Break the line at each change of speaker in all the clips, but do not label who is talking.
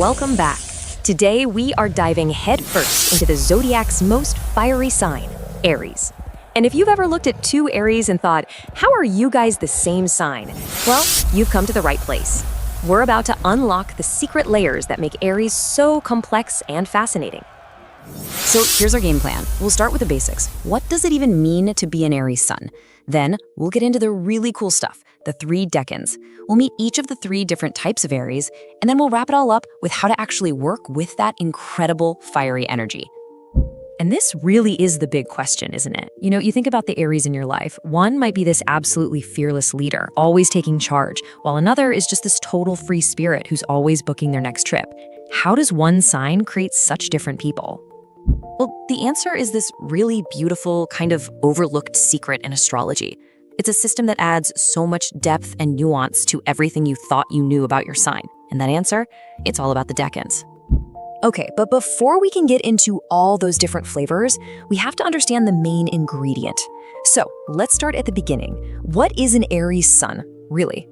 welcome back. Today we are diving headfirst into the Zodiac's most fiery sign, Aries. And if you've ever looked at two Aries and thought, how are you guys the same sign? Well, you've come to the right place. We're about to unlock the secret layers that make Aries so complex and fascinating.
So here's our game plan. We'll start with the basics. What does it even mean to be an Aries sun? Then we'll get into the really cool stuff, the 3 Deccans. We'll meet each of the 3 different types of Aries, and then we'll wrap it all up with how to actually work with that incredible fiery energy.
And this really is the big question, isn't it? You think about the Aries in your life. One might be this absolutely fearless leader, always taking charge, while another is just this total free spirit who's always booking their next trip. How does one sign create such different people?
Well, the answer is this really beautiful, kind of overlooked secret in astrology. It's a system that adds so much depth and nuance to everything you thought you knew about your sign. And that answer? It's all about the Deccans.
Okay, but before we can get into all those different flavors, we have to understand the main ingredient. So let's start at the beginning. What is an Aries sun, really?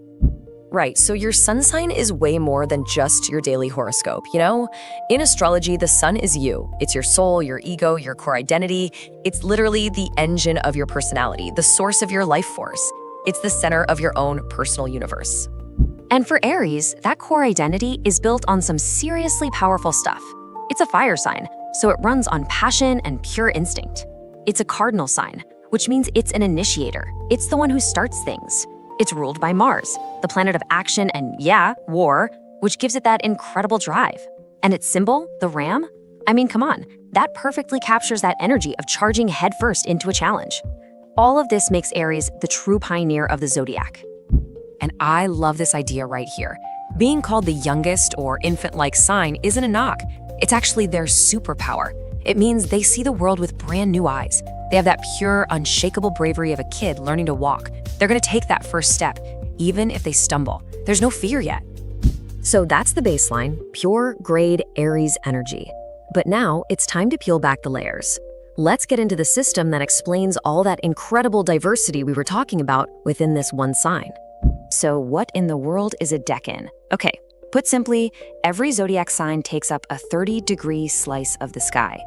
Right, so your sun sign is way more than just your daily horoscope, In astrology, the sun is you. It's your soul, your ego, your core identity. It's literally the engine of your personality, the source of your life force. It's the center of your own personal universe.
And for Aries, that core identity is built on some seriously powerful stuff. It's a fire sign, so it runs on passion and pure instinct. It's a cardinal sign, which means it's an initiator. It's the one who starts things. It's ruled by Mars, the planet of action and, war, which gives it that incredible drive. And its symbol, the ram? I mean, come on, that perfectly captures that energy of charging headfirst into a challenge. All of this makes Aries the true pioneer of the Zodiac.
And I love this idea right here. Being called the youngest or infant-like sign isn't a knock. It's actually their superpower. It means they see the world with brand new eyes. They have that pure, unshakable bravery of a kid learning to walk. They're going to take that first step, even if they stumble. There's no fear yet.
So that's the baseline, pure grade Aries energy. But now it's time to peel back the layers. Let's get into the system that explains all that incredible diversity we were talking about within this one sign. So what in the world is a Deccan? Okay, put simply, every zodiac sign takes up a 30-degree slice of the sky.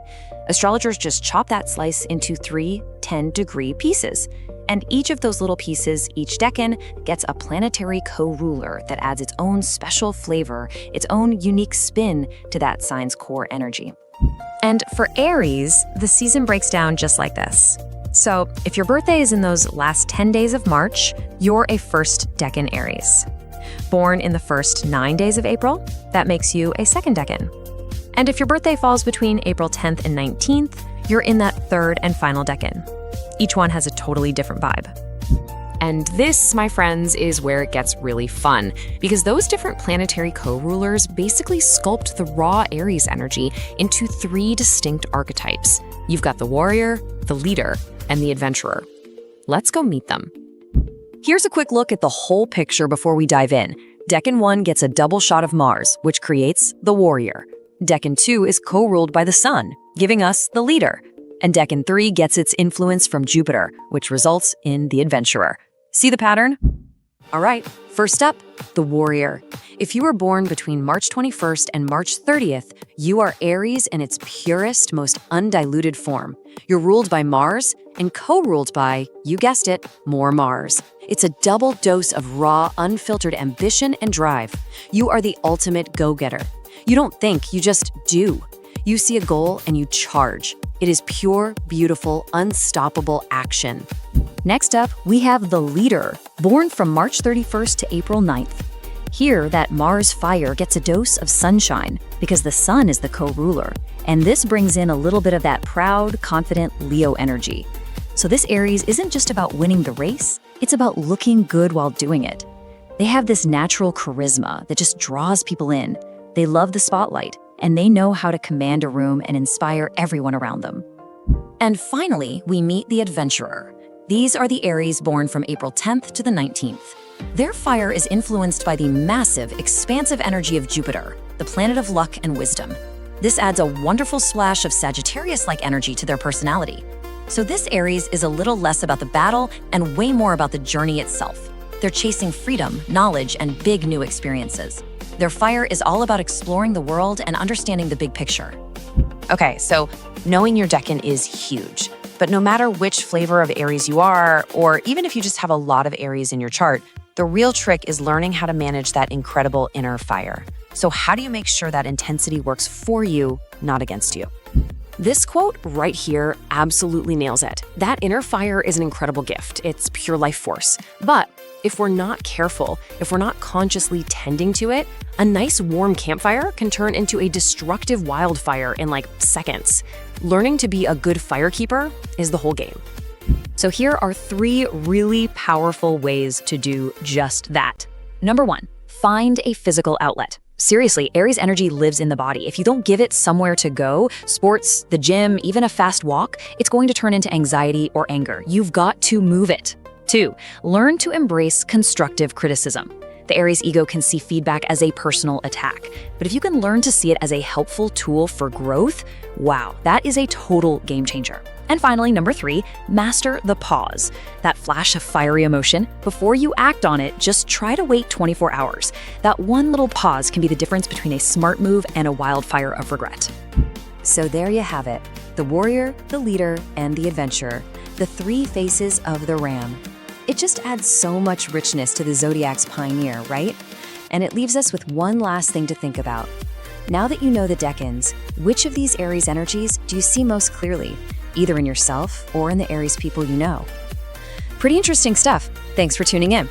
Astrologers just chop that slice into 3 10-degree pieces. And each of those little pieces, each Deccan, gets a planetary co-ruler that adds its own special flavor, its own unique spin to that sign's core energy. And for Aries, the season breaks down just like this. So if your birthday is in those last 10 days of March, you're a first Deccan Aries. Born in the first 9 days of April, that makes you a second Deccan. And if your birthday falls between April 10th and 19th, you're in that third and final Deccan. Each one has a totally different vibe.
And this, my friends, is where it gets really fun, because those different planetary co-rulers basically sculpt the raw Aries energy into 3 distinct archetypes. You've got the warrior, the leader, and the adventurer. Let's go meet them.
Here's a quick look at the whole picture before we dive in. Deccan 1 gets a double shot of Mars, which creates the warrior. Deccan 2 is co-ruled by the sun, giving us the leader. And Deccan 3 gets its influence from Jupiter, which results in the adventurer. See the pattern? All right, first up, the warrior. If you were born between March 21st and March 30th, you are Aries in its purest, most undiluted form. You're ruled by Mars and co-ruled by, you guessed it, more Mars. It's a double dose of raw, unfiltered ambition and drive. You are the ultimate go-getter. You don't think, you just do. You see a goal and you charge. It is pure, beautiful, unstoppable action. Next up, we have the leader, born from March 31st to April 9th. Here, that Mars fire gets a dose of sunshine because the sun is the co-ruler, and this brings in a little bit of that proud, confident Leo energy. So this Aries isn't just about winning the race, it's about looking good while doing it. They have this natural charisma that just draws people in. They love the spotlight, and they know how to command a room and inspire everyone around them. And finally, we meet the adventurer. These are the Aries born from April 10th to the 19th. Their fire is influenced by the massive, expansive energy of Jupiter, the planet of luck and wisdom. This adds a wonderful splash of Sagittarius-like energy to their personality. So this Aries is a little less about the battle and way more about the journey itself. They're chasing freedom, knowledge, and big new experiences. Their fire is all about exploring the world and understanding the big picture.
Okay, so knowing your Deccan is huge. But no matter which flavor of Aries you are, or even if you just have a lot of Aries in your chart, the real trick is learning how to manage that incredible inner fire. So how do you make sure that intensity works for you, not against you?
This quote right here absolutely nails it. That inner fire is an incredible gift. It's pure life force. But if we're not careful, if we're not consciously tending to it, a nice warm campfire can turn into a destructive wildfire in like seconds. Learning to be a good firekeeper is the whole game.
So here are 3 really powerful ways to do just that. Number 1, find a physical outlet. Seriously, Aries energy lives in the body. If you don't give it somewhere to go, sports, the gym, even a fast walk, it's going to turn into anxiety or anger. You've got to move it. 2, learn to embrace constructive criticism. The Aries ego can see feedback as a personal attack. But if you can learn to see it as a helpful tool for growth, wow, that is a total game changer. And finally, number 3, master the pause. That flash of fiery emotion, before you act on it, just try to wait 24 hours. That one little pause can be the difference between a smart move and a wildfire of regret.
So there you have it. The warrior, the leader, and the adventurer. The 3 faces of the ram. It just adds so much richness to the Zodiac's pioneer, right? And it leaves us with one last thing to think about. Now that you know the Deccans, which of these Aries energies do you see most clearly, either in yourself or in the Aries people you know? Pretty interesting stuff. Thanks for tuning in.